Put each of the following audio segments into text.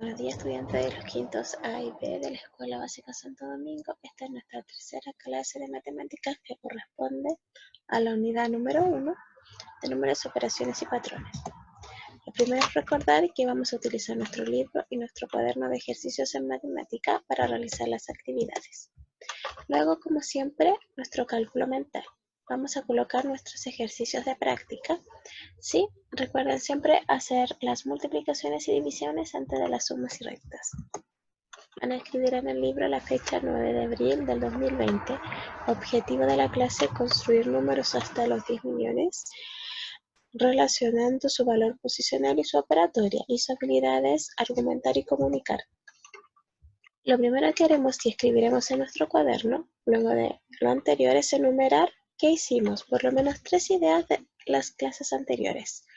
Buenos días, estudiantes de los quintos A y B de la Escuela Básica Santo Domingo. Esta es nuestra tercera clase de matemáticas que corresponde a la unidad número 1 de números, operaciones y patrones. Lo primero es recordar que vamos a utilizar nuestro libro y nuestro cuaderno de ejercicios en matemática para realizar las actividades. Luego, como siempre, nuestro cálculo mental. Vamos a colocar nuestros ejercicios de práctica. Sí, recuerden siempre hacer las multiplicaciones y divisiones antes de las sumas y restas. Van a escribir en el libro la fecha 9 de abril del 2020. Objetivo de la clase: construir números hasta los 10 millones, relacionando su valor posicional y su operatoria, y sus habilidades: argumentar y comunicar. Lo primero que haremos y escribiremos en nuestro cuaderno, luego de lo anterior, es enumerar qué hicimos, por lo menos 3 ideas de las clases anteriores.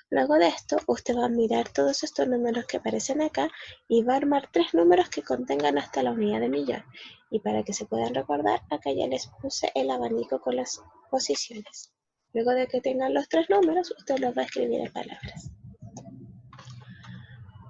Luego de esto, usted va a mirar todos estos números que aparecen acá y va a armar 3 números que contengan hasta la unidad de millón. Y para que se puedan recordar, acá ya les puse el abanico con las posiciones. Luego de que tengan los 3 números, usted los va a escribir en palabras.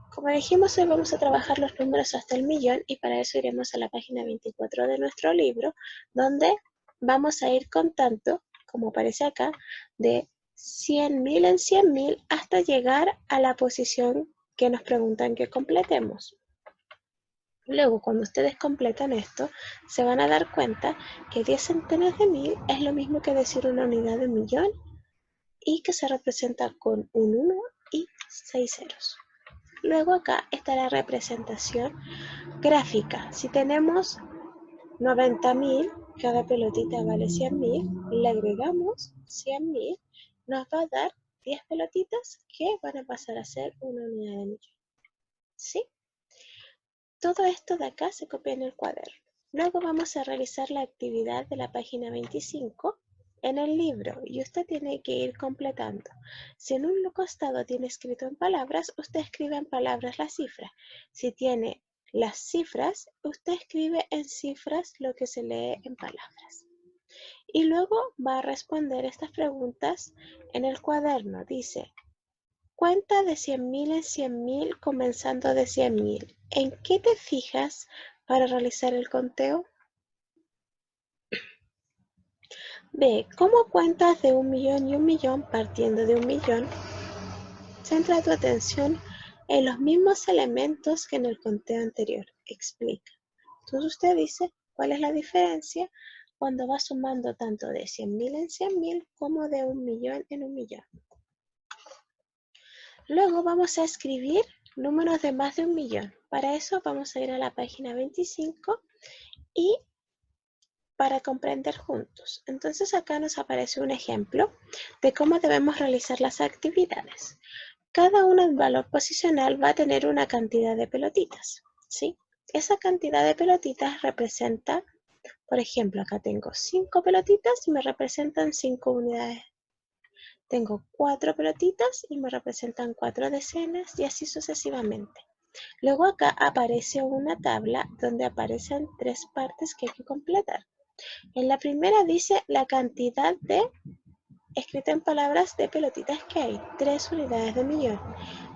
Como dijimos, hoy vamos a trabajar los números hasta el millón y para eso iremos a la página 24 de nuestro libro, donde vamos a ir contando, como aparece acá, de 100.000 en 100.000 hasta llegar a la posición que nos preguntan que completemos. Luego, cuando ustedes completan esto, se van a dar cuenta que 10 centenas de mil es lo mismo que decir una unidad de millón y que se representa con un 1 y 6 ceros. Luego acá está la representación gráfica. Si tenemos 90.000, cada pelotita vale 100.000, le agregamos 100.000, nos va a dar 10 pelotitas que van a pasar a ser una unidad de millón. ¿Sí? Todo esto de acá se copia en el cuaderno. Luego vamos a realizar la actividad de la página 25 en el libro y usted tiene que ir completando. Si en un costado tiene escrito en palabras, usted escribe en palabras la cifra. Si tiene las cifras, usted escribe en cifras lo que se lee en palabras. Y luego va a responder estas preguntas en el cuaderno. Dice: cuenta de 100.000 en 100.000 comenzando de 100.000. ¿En qué te fijas para realizar el conteo? B. ¿Cómo cuentas de 1.000.000 y 1.000.000 partiendo de 1.000.000? Centra tu atención en los mismos elementos que en el conteo anterior. Explica. Entonces usted dice cuál es la diferencia cuando va sumando tanto de 100.000 en 100.000 como de 1.000.000 en 1.000.000. Luego vamos a escribir números de más de 1.000.000. Para eso vamos a ir a la página 25 y para comprender juntos. Entonces acá nos aparece un ejemplo de cómo debemos realizar las actividades. Cada uno en valor posicional va a tener una cantidad de pelotitas, ¿sí? Esa cantidad de pelotitas representa, por ejemplo, acá tengo 5 pelotitas y me representan 5 unidades. Tengo 4 pelotitas y me representan 4 decenas y así sucesivamente. Luego acá aparece una tabla donde aparecen 3 partes que hay que completar. En la primera dice la cantidad de, escrita en palabras, de pelotitas que hay, 3 unidades de millón.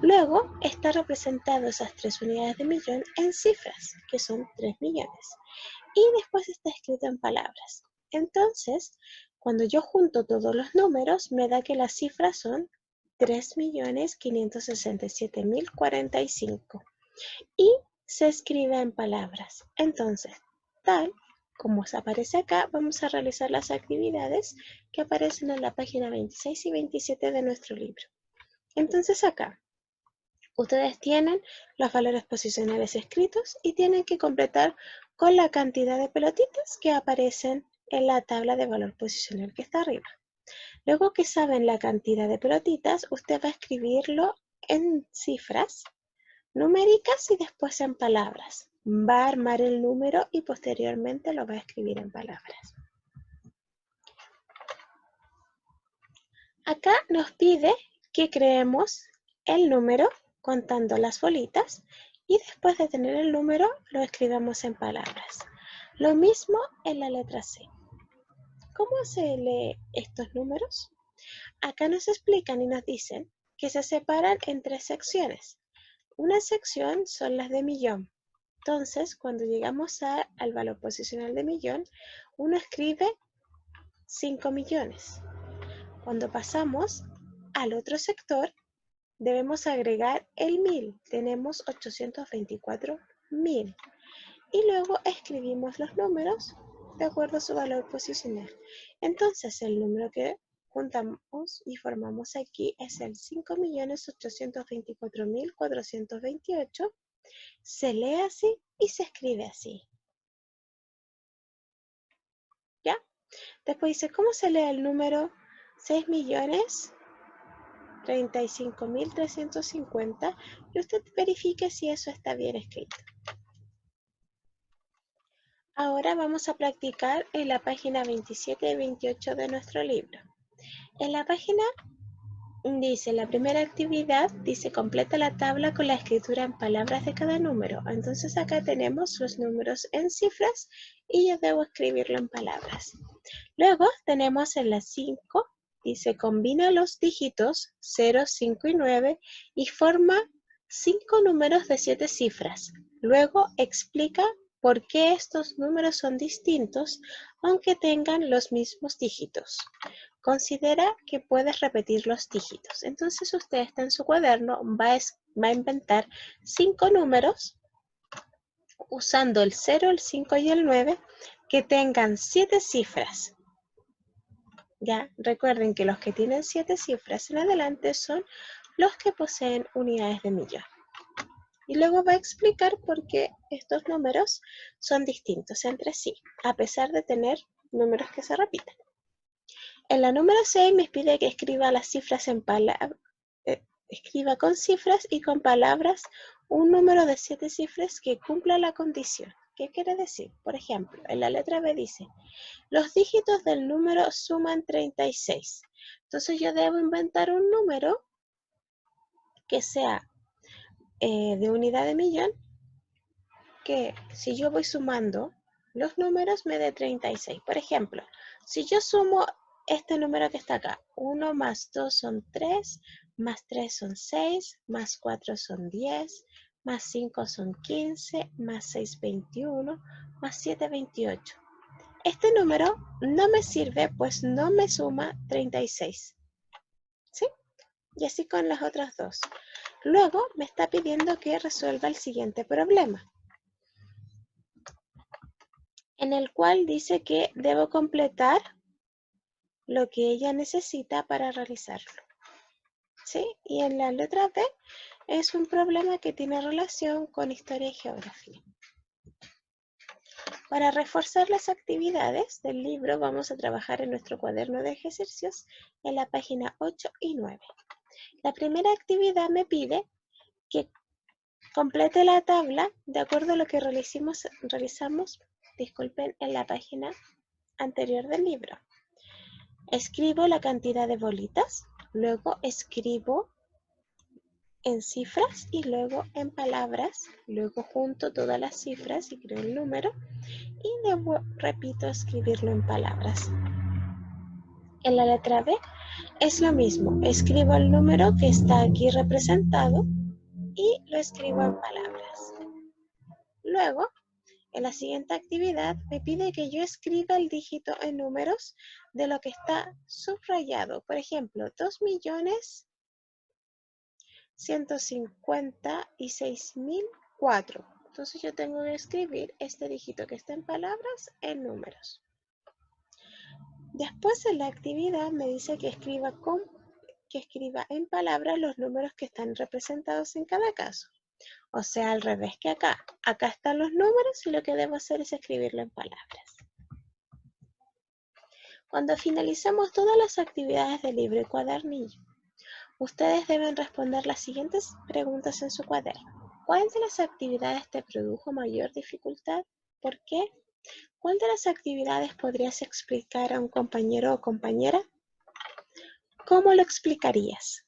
Luego está representado esas 3 unidades de millón en cifras, que son 3 millones. Y después está escrito en palabras. Entonces, cuando yo junto todos los números, me da que las cifras son 3.567.045. Y se escribe en palabras. Entonces, tal como se aparece acá, vamos a realizar las actividades que aparecen en la página 26 y 27 de nuestro libro. Entonces acá, ustedes tienen los valores posicionales escritos y tienen que completar con la cantidad de pelotitas que aparecen en la tabla de valor posicional que está arriba. Luego que saben la cantidad de pelotitas, usted va a escribirlo en cifras numéricas y después en palabras. Va a armar el número y posteriormente lo va a escribir en palabras. Acá nos pide que creemos el número contando las bolitas y después de tener el número lo escribamos en palabras. Lo mismo en la letra C. ¿Cómo se lee estos números? Acá nos explican y nos dicen que se separan en 3 secciones. Una sección son las de millón. Entonces, cuando llegamos al valor posicional de millón, uno escribe 5 millones. Cuando pasamos al otro sector, debemos agregar el 1000. Tenemos 824.000. Y luego escribimos los números de acuerdo a su valor posicional. Entonces, el número que juntamos y formamos aquí es el 5.824.428. Se lee así y se escribe así. ¿Ya? Después dice, ¿cómo se lee el número 6.035.350? Y usted verifique si eso está bien escrito. Ahora vamos a practicar en la página 27 y 28 de nuestro libro. En la página dice, la primera actividad dice, completa la tabla con la escritura en palabras de cada número. Entonces acá tenemos los números en cifras y yo debo escribirlo en palabras. Luego tenemos en la 5, dice, combina los dígitos 0, 5 y 9 y forma 5 números de 7 cifras. Luego explica por qué estos números son distintos, aunque tengan los mismos dígitos. Considera que puedes repetir los dígitos. Entonces usted está en su cuaderno, va a inventar 5 números usando el 0, el 5 y el 9 que tengan 7 cifras. Ya, recuerden que los que tienen 7 cifras en adelante son los que poseen unidades de millón. Y luego va a explicar por qué estos números son distintos entre sí, a pesar de tener números que se repiten. En la número 6 me pide que escriba las cifras en palabras, escriba con cifras y con palabras un número de 7 cifras que cumpla la condición. ¿Qué quiere decir? Por ejemplo, en la letra B dice, los dígitos del número suman 36. Entonces yo debo inventar un número que sea de unidad de millón, que si yo voy sumando los números me dé 36. Por ejemplo, si yo sumo este número que está acá, 1 más 2 son 3, más 3 son 6, más 4 son 10, más 5 son 15, más 6, 21, más 7, 28. Este número no me sirve, pues no me suma 36. ¿Sí? Y así con las otras dos. Luego me está pidiendo que resuelva el siguiente problema, en el cual dice que debo completar lo que ella necesita para realizarlo. ¿Sí? Y en la letra B es un problema que tiene relación con historia y geografía. Para reforzar las actividades del libro vamos a trabajar en nuestro cuaderno de ejercicios en la página 8 y 9. La primera actividad me pide que complete la tabla de acuerdo a lo que realizamos, disculpen, en la página anterior del libro. Escribo la cantidad de bolitas, luego escribo en cifras y luego en palabras, luego junto todas las cifras y creo el número y luego repito escribirlo en palabras. En la letra B es lo mismo, escribo el número que está aquí representado y lo escribo en palabras. Luego, en la siguiente actividad me pide que yo escriba el dígito en números de lo que está subrayado. Por ejemplo, 2.156.004. Entonces yo tengo que escribir este dígito que está en palabras en números. Después en la actividad me dice que escriba en palabras los números que están representados en cada caso. O sea, al revés que acá. Acá están los números y lo que debo hacer es escribirlo en palabras. Cuando finalicemos todas las actividades del libro y cuadernillo, ustedes deben responder las siguientes preguntas en su cuaderno. ¿Cuál de las actividades te produjo mayor dificultad? ¿Por qué? ¿Cuál de las actividades podrías explicar a un compañero o compañera? ¿Cómo lo explicarías?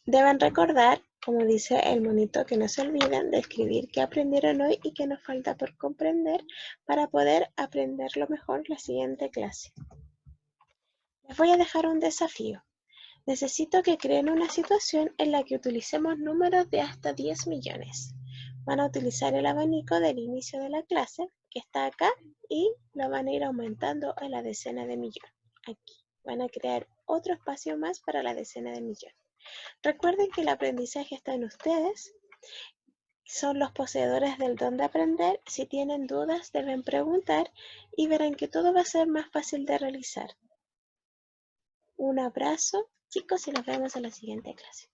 Deben recordar, como dice el monito, que no se olviden de escribir qué aprendieron hoy y qué nos falta por comprender para poder aprenderlo mejor la siguiente clase. Les voy a dejar un desafío. Necesito que creen una situación en la que utilicemos números de hasta 10 millones. Van a utilizar el abanico del inicio de la clase, que está acá, y lo van a ir aumentando a la decena de millón. Aquí. Van a crear otro espacio más para la decena de millón. Recuerden que el aprendizaje está en ustedes. Son los poseedores del don de aprender. Si tienen dudas, deben preguntar y verán que todo va a ser más fácil de realizar. Un abrazo, chicos, y nos vemos en la siguiente clase.